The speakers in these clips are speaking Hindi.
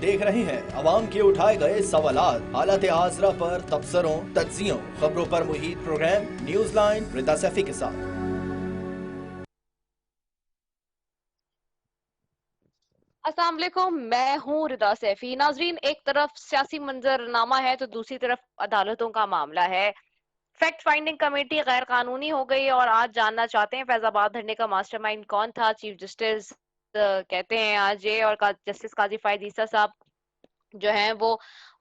देख रहे हैं अवाम के उठाए गए सवालात, हालत आसरा पर तबसरों, तज्जियों, खबरों पर मुहित प्रोग्राम न्यूज लाइन रिदा सैफी के साथ। अस्सलाम वालेकुम, मैं हूँ रिदा सैफी। नाजरीन, एक तरफ सियासी मंजरनामा है तो दूसरी तरफ अदालतों का मामला है। फैक्ट फाइंडिंग कमेटी गैर कानूनी हो गई और आज जानना चाहते हैं फैजाबाद धरने का मास्टरमाइंड कौन था। चीफ जस्टिस कहते हैं आज ये, और जस्टिस काजी फायद ईसा साहब जो हैं वो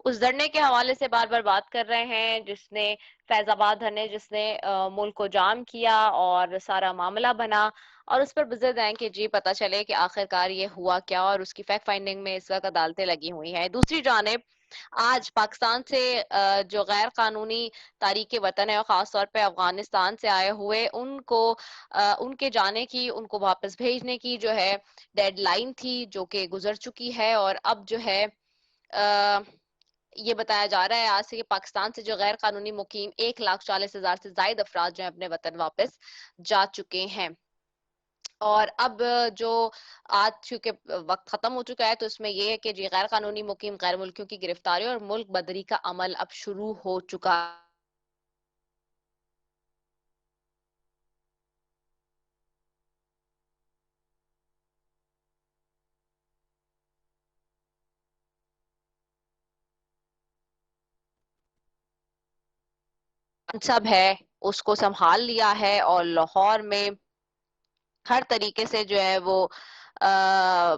उस धरने के हवाले से बार बार बात कर रहे हैं जिसने फैजाबाद धरने जिसने मुल्क को जाम किया और सारा मामला बना, और उस पर बिजद हैं कि जी पता चले कि आखिरकार ये हुआ क्या, और उसकी फैक्ट फाइंडिंग में इस वक्त अदालतें लगी हुई हैं। दूसरी जानिब आज पाकिस्तान से जो गैर कानूनी तारीके वतन है और खास तौर पे अफगानिस्तान से आए हुए उनको उनके जाने की, उनको वापस भेजने की जो है डेडलाइन थी, जो कि गुजर चुकी है। और अब जो है अ, ये बताया जा रहा है आज से कि पाकिस्तान से जो गैर कानूनी मुकीम 1,40,000 से ज्यादा अफराद जो है अपने वतन वापस जा चुके हैं। और अब जो आज चूंकि वक्त खत्म हो चुका है तो इसमें यह है कि जी गैर कानूनी मुकीम गैर मुल्कियों की गिरफ्तारी और मुल्क बदरी का अमल अब शुरू हो चुका सब है, उसको संभाल लिया है। और लाहौर में हर तरीके से जो है वो आ,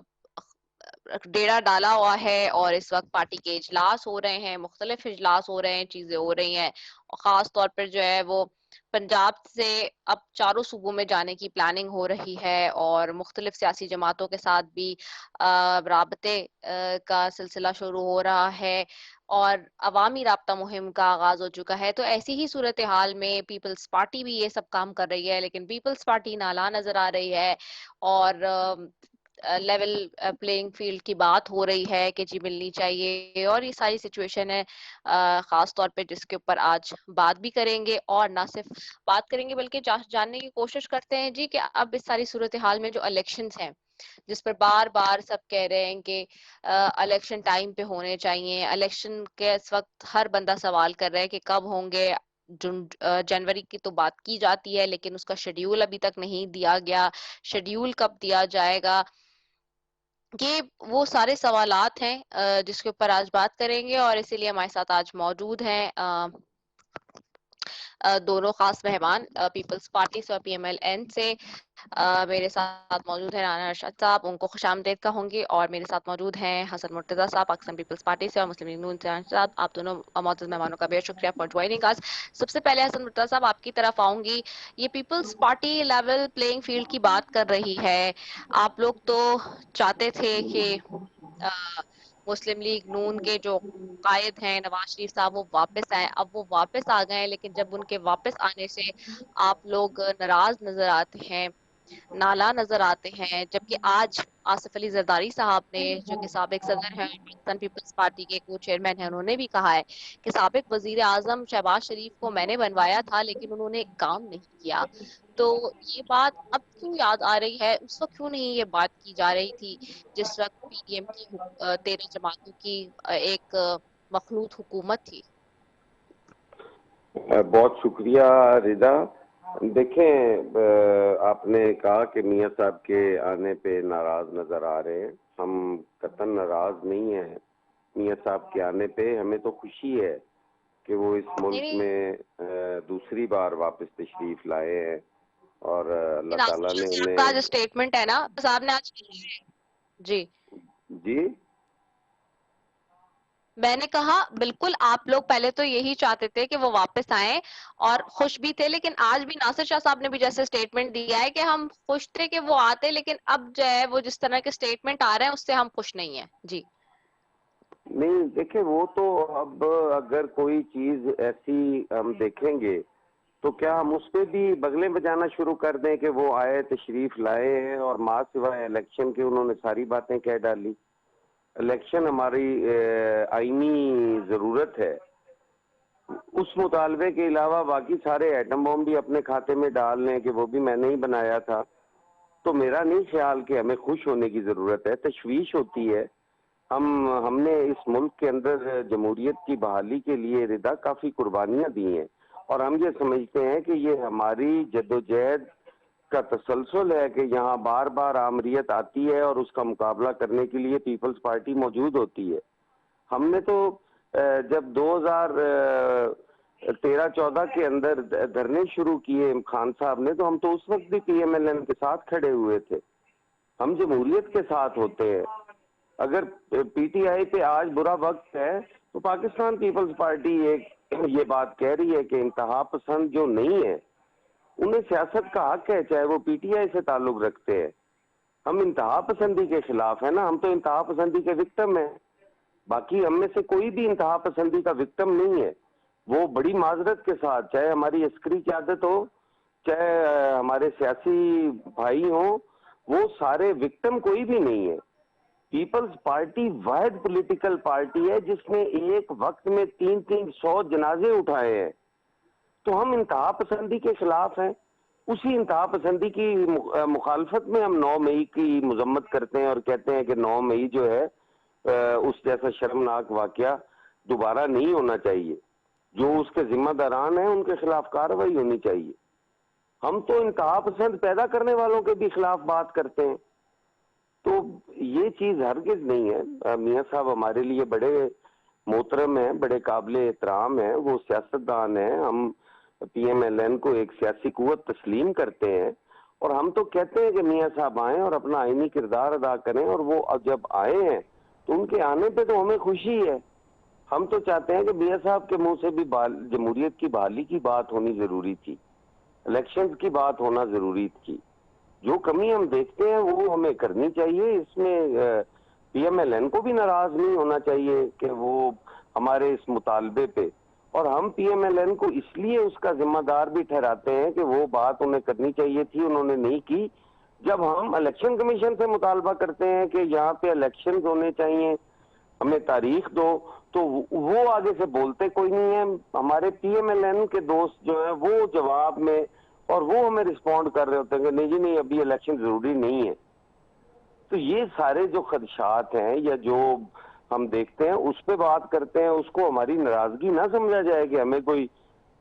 डेरा डाला हुआ है और इस वक्त पार्टी के इजलास हो रहे हैं, मुख्तलिफ इजलास हो रहे हैं, चीजें हो रही हैं। और खास तौर पर जो है वो पंजाब से अब चारों सूबों में जाने की प्लानिंग हो रही है और मुख्तलिफ सियासी जमातों के साथ भी राबते का सिलसिला शुरू हो रहा है और अवामी राब्ता मुहिम का आगाज हो चुका है। तो ऐसी ही सूरत हाल में पीपल्स पार्टी भी ये सब काम कर रही है, लेकिन पीपल्स पार्टी नाला नजर आ रही है और लेवल प्लेइंग फील्ड की बात हो रही है कि जी मिलनी चाहिए। और ये सारी सिचुएशन है खास तौर पे जिसके ऊपर आज बात भी करेंगे, और ना सिर्फ बात करेंगे बल्कि जानने की कोशिश करते हैं जी कि अब इस सारी सूरत हाल में जो इलेक्शंस हैं जिस पर बार बार सब कह रहे हैं कि इलेक्शन टाइम पे होने चाहिए, इलेक्शन के इस वक्त हर बंदा सवाल कर रहा है कि कब होंगे। जनवरी की तो बात की जाती है लेकिन उसका शेड्यूल अभी तक नहीं दिया गया। शेड्यूल कब दिया जाएगा, ये वो सारे सवालात हैं जिसके ऊपर आज बात करेंगे। और इसीलिए हमारे साथ आज मौजूद हैं दोनों खास मेहमान पीपल्स पार्टी से और पीएमएलएन से। मेरे साथ मौजूद है राना अरशद साहब, उनको खुशामदीद कहूंगी, और मेरे साथ मौजूद हैं हसन मुर्तजा साहब पाकिस्तान पीपल्स पार्टी से और मुस्लिम लीग नून से साहब। आप दोनों मौजूद मेहमानों का बेहद शुक्रिया फॉर ज्वाइनिंग अस। सबसे पहले हसन मुर्तजा साहब आपकी तरफ आऊंगी। ये peoples party level playing field की बात कर रही है। आप लोग तो चाहते थे कि अ, मुस्लिम लीग नून के जो कायद हैं नवाज शरीफ साहब वो वापस आए। अब वो वापस आ गए हैं, लेकिन जब उनके वापस आने से आप लोग नाराज नजर आते हैं, नाला नजर आते हैं। जबकि आज आसिफ अली जरदारी साहब ने, जो कि साबिक सदर हैं पाकिस्तान पीपल्स पार्टी के को चेयरमैन हैं, उन्होंने भी कहा है कि साबिक वजीर आजम शहबाज शरीफ को मैंने बनवाया था लेकिन उन्होंने काम नहीं किया। तो ये बात अब क्यों याद आ रही है, उस वक्त क्यों नहीं ये बात की जा रही थी जिस वक्त पीडीएम की 13 जमातों की एक मखलूत हुकूमत थी। बहुत शुक्रिया रिदा। देखें, आपने कहा कि मियाँ साहब के आने पे नाराज नजर आ रहे हैं। हम कतई नाराज नहीं हैं मियाँ साहब के आने पे। हमें तो खुशी है कि वो इस मुल्क नहीं, में दूसरी बार वापस तशरीफ लाए हैं और अल्लाह ताला ने साहब का जो उन्हें। स्टेटमेंट है ना साहब ने आज जी, जी, मैंने कहा बिल्कुल आप लोग पहले तो यही चाहते थे कि वो वापस आए और खुश भी थे, लेकिन आज भी नासिर शाह साहब ने भी जैसे स्टेटमेंट दिया है कि हम खुश थे कि वो आते, लेकिन अब जो है वो जिस तरह के स्टेटमेंट आ रहे हैं उससे हम खुश नहीं है जी। नहीं देखें, वो तो अब अगर कोई चीज ऐसी हम देखेंगे तो क्या हम उस पे भी बगले बजाना शुरू कर दें कि वो आए, तशरीफ लाए हैं और माँ सिवाय इलेक्शन के उन्होंने सारी बातें कह डाली। इलेक्शन हमारी आईनी जरूरत है। उस मुतालबे के अलावा बाकी सारे एटम बम भी अपने खाते में डाल लें कि वो भी मैंने ही बनाया था। तो मेरा नहीं ख्याल कि हमें खुश होने की जरूरत है, तशवीश होती है हमने इस मुल्क के अंदर जमहूरियत की बहाली के लिए रिदा काफी कुर्बानियां दी हैं, और हम ये समझते हैं कि ये हमारी जद्दोजहद का तसलसल है कि यहाँ बार बार आमरीत आती है और उसका मुकाबला करने के लिए पीपल्स पार्टी मौजूद होती है। हमने तो जब 2013-14 के अंदर धरने शुरू किए खान साहब ने, तो हम तो उस वक्त भी PMLN के साथ खड़े हुए थे। हम जमहूरियत के साथ होते हैं। अगर PTI पे आज बुरा वक्त है तो पाकिस्तान पीपल्स पार्टी ये बात कह रही है कि इंतहा पसंद जो नहीं है उन्हें सियासत का हक है, चाहे वो PTI से ताल्लुक रखते हैं। हम इंतहा पसंदी के खिलाफ है ना, हम तो इंतहा पसंदी के विक्टिम हैं। बाकी हम में से कोई भी इंतहा पसंदी का विक्टिम नहीं है। वो बड़ी माजरत के साथ, चाहे हमारी अस्करी क़यादत हो, चाहे हमारे सियासी भाई हो, वो सारे विक्टिम कोई भी नहीं है। पीपल्स पार्टी वाहिद पॉलिटिकल पार्टी है जिसने एक वक्त में 300 जनाजे उठाए हैं। तो हम इंतहा पसंदी के खिलाफ हैं। उसी इंतहा पसंदी की मुखालफत में हम 9 मई की मजम्मत करते हैं और कहते हैं कि 9 मई जो है उस जैसा शर्मनाक वाकया दोबारा नहीं होना चाहिए। जो उसके जिम्मेदारान हैं उनके खिलाफ कार्रवाई होनी चाहिए। हम तो इंतहा पसंद पैदा करने वालों के भी खिलाफ बात करते हैं। तो ये चीज हरगिज नहीं है। मियां साहब हमारे लिए बड़े मोहतरम हैं, बड़े काबिले एहतराम हैं, वो सियासतदान हैं। हम PMLN को एक सियासी कुव्वत तस्लीम करते हैं और हम तो कहते हैं कि मियां साहब आए और अपना आईनी किरदार अदा करें, और वो अब जब आए हैं तो उनके आने पे तो हमें खुशी है। हम तो चाहते हैं कि मियां साहब के मुंह से भी जमहूरियत की बहाली की बात होनी जरूरी थी, इलेक्शंस की बात होना जरूरी थी। जो कमी हम देखते हैं वो हमें करनी चाहिए। इसमें PMLN को भी नाराज नहीं होना चाहिए कि वो हमारे इस मुतालबे पे, और हम PMLN को इसलिए उसका जिम्मेदार भी ठहराते हैं कि वो बात उन्हें करनी चाहिए थी, उन्होंने नहीं की। जब हम इलेक्शन कमीशन से मुतालबा करते हैं कि यहाँ पे इलेक्शन होने चाहिए, हमें तारीख दो, तो वो आगे से बोलते कोई नहीं है। हमारे PMLN के दोस्त जो है वो जवाब में, और वो हमें रिस्पॉन्ड कर रहे होते हैं कि नहीं जी नहीं, अभी इलेक्शन जरूरी नहीं है। तो ये सारे जो खदशात हैं या जो हम देखते हैं उस पे बात करते हैं, उसको हमारी नाराजगी ना समझा जाए कि हमें कोई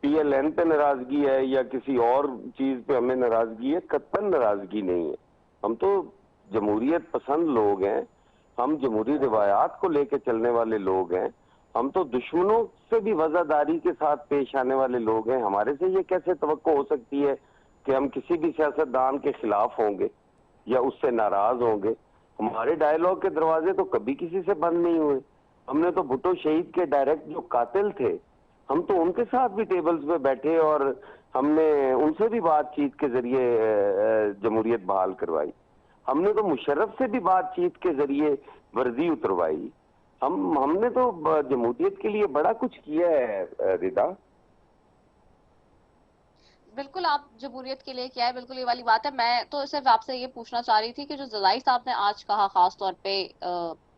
PLN पे नाराजगी है या किसी और चीज पे हमें नाराजगी है। कतई नाराजगी नहीं है। हम तो जमहूरियत पसंद लोग हैं, हम जमहूरी रिवायात को लेकर चलने वाले लोग हैं। हम तो दुश्मनों से भी वफादारी के साथ पेश आने वाले लोग हैं। हमारे से ये कैसे तवक्को हो सकती है कि हम किसी भी सियासतदान के खिलाफ होंगे या उससे नाराज होंगे। हमारे डायलॉग के दरवाजे तो कभी किसी से बंद नहीं हुए। हमने तो भुट्टो शहीद के डायरेक्ट जो कातिल थे, हम तो उनके साथ भी टेबल्स पे बैठे और हमने उनसे भी बातचीत के जरिए जमहूरियत बहाल करवाई। हमने तो मुशर्रफ से भी बातचीत के जरिए वर्दी उतरवाई। हमने तो जमहूरियत के लिए बड़ा कुछ किया है रिदा। बिल्कुल, आप जमहूरियत के लिए क्या है, बिल्कुल ये वाली बात है। मैं तो सिर्फ आपसे ये पूछना चाह रही थी कि जो जरदारी साहब ने आज कहा, खास तौर पे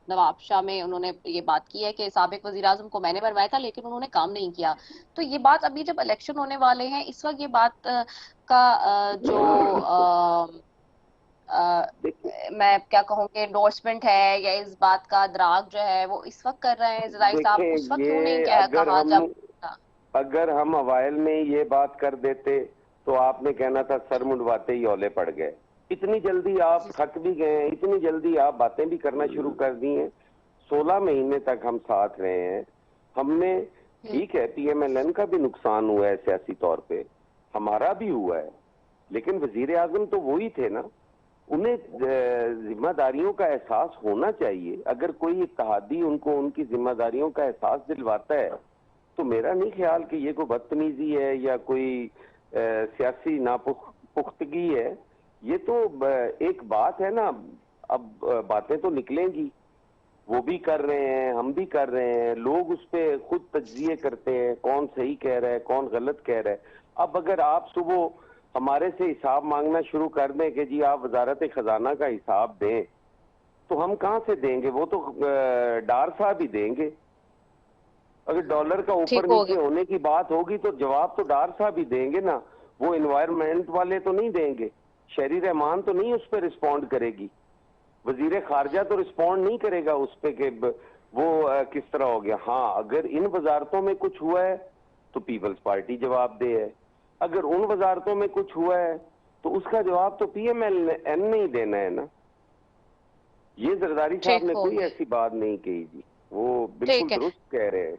नवाब शाह में उन्होंने ये बात की है कि साबिक वजीर आजम को मैंने बनवाया था लेकिन उन्होंने काम नहीं किया। तो ये बात अभी जब इलेक्शन होने वाले हैं, इस वक्त ये बात का जो मैं क्या कहूँगी एंडोर्समेंट है या इस बात का इदराक जो है वो इस वक्त कर रहे हैं जरदारी साहब, उस वक्त क्यों नहीं कहा जब अगर हम अवाइल में ये बात कर देते तो आपने कहना था सर मुंडवाते ही औले पड़ गए। इतनी जल्दी आप थक भी गए, इतनी जल्दी आप बातें भी करना शुरू कर दी हैं। 16 महीने तक हम साथ रहे हैं। हमने, ठीक है PMLN का भी नुकसान हुआ है सियासी तौर पे, हमारा भी हुआ है, लेकिन वजीर आजम तो वही थे ना। उन्हें जिम्मेदारियों का एहसास होना चाहिए। अगर कोई इत्तेहादी उनको उनकी जिम्मेदारियों का एहसास दिलवाता है तो मेरा नहीं ख्याल कि ये कोई बदतमीजी है या कोई सियासी नापुख्तगी है। ये तो एक बात है ना। अब बातें तो निकलेंगी, वो भी कर रहे हैं, हम भी कर रहे हैं, लोग उस पर खुद तज्जिए करते हैं कौन सही कह रहा है कौन गलत कह रहा है। अब अगर आप सुबह हमारे से हिसाब मांगना शुरू कर दें कि जी आप वजारत खजाना का हिसाब दें, तो हम कहां से देंगे? वो तो डार साहब ही देंगे। अगर डॉलर का ऊपर नीचे होने की बात होगी तो जवाब तो डार साहब ही देंगे ना। वो एनवायरमेंट वाले तो नहीं देंगे, शहरी रहमान तो नहीं उस पर रिस्पॉन्ड करेगी। वजीर खारजा तो रिस्पॉन्ड नहीं करेगा उस पे कि वो किस तरह हो गया। हाँ, अगर इन वजारतों में कुछ हुआ है तो पीपल्स पार्टी जवाबदेह है, अगर उन वजारतों में कुछ हुआ है तो उसका जवाब तो PMLN ने ही देना है ना। ये जरदारी साहब ने कोई ऐसी बात नहीं कही जी, वो बिल्कुल दुरुस्त कह रहे हैं।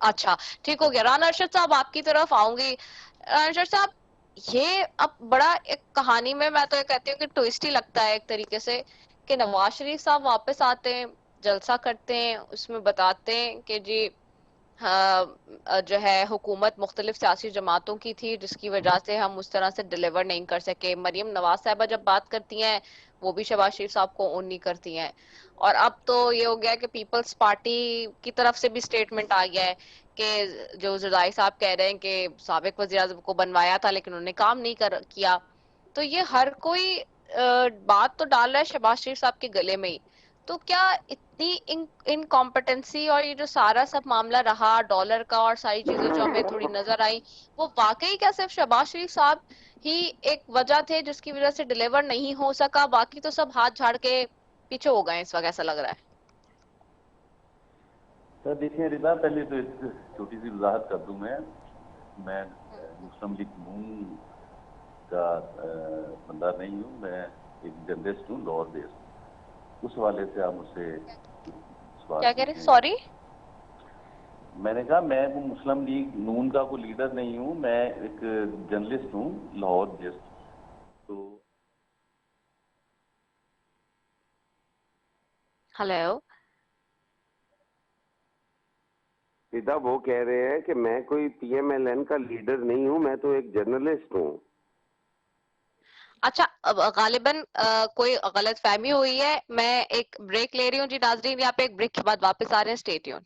अच्छा, ठीक हो गया। राना अरशद साहब, आपकी तरफ आऊंगी। राना अरशद साहब, ये अब बड़ा एक कहानी में मैं तो ये कहती हूँ कि ट्विस्ट ही लगता है एक तरीके से कि नवाज शरीफ साहब वापस आते हैं, जलसा करते हैं, उसमें बताते हैं कि जी जो है हुकूमत मुख्तलिफ सियासी जमातों की थी जिसकी वजह से हम उस तरह से डिलीवर नहीं कर सके। मरियम नवाज साहबा जब बात करती हैं वो भी शहबाज शरीफ साहब को ओन नहीं करती हैं। और अब तो ये हो गया कि पीपल्स पार्टी की तरफ से भी स्टेटमेंट आ गया है कि जो जरदारी साहब कह रहे हैं कि साबिक वज़ीर आज़म को बनवाया था लेकिन उन्होंने काम नहीं किया। तो ये हर कोई बात तो डाल रहा है शहबाज शरीफ साहब के गले में ही। तो क्या इतनी इनकॉम्पिटेंसी और ये जो सारा सब मामला रहा डॉलर का और सारी चीजें जो हमें थोड़ी नजर आई, वो वाकई क्या सिर्फ शहबाज शरीफ साहब ही एक वजह थे जिसकी वजह से डिलीवर नहीं हो सका, बाकी तो सब हाथ झाड़ के पीछे हो गए इस वक्त, ऐसा लग रहा है? सर देखिए रिदा, पहले तो एक छोटी सी वजाहत कर दूं। मैं मुस्लिम लीग नून का बंदा नहीं हूँ, मैं एक जर्नलिस्ट हूँ, लाहौर बेस्ड। उस हवाले से आप मुझसे क्या कह रहे? सॉरी, मैंने कहा मैं वो मुस्लिम लीग नून का कोई लीडर नहीं हूँ, मैं एक जर्नलिस्ट हूँ, लाहौर बेस्ड। तो हेलो, सीधा वो कह रहे हैं कि मैं कोई PMLN का लीडर नहीं हूं, मैं तो एक जर्नलिस्ट हूं। अच्छा, अब गालिबन कोई गलत फहमी हुई है। मैं एक ब्रेक ले रही हूँ जी नाजरीन, यहाँ पे एक ब्रेक के बाद वापस आ रहे हैं, स्टे ट्यून।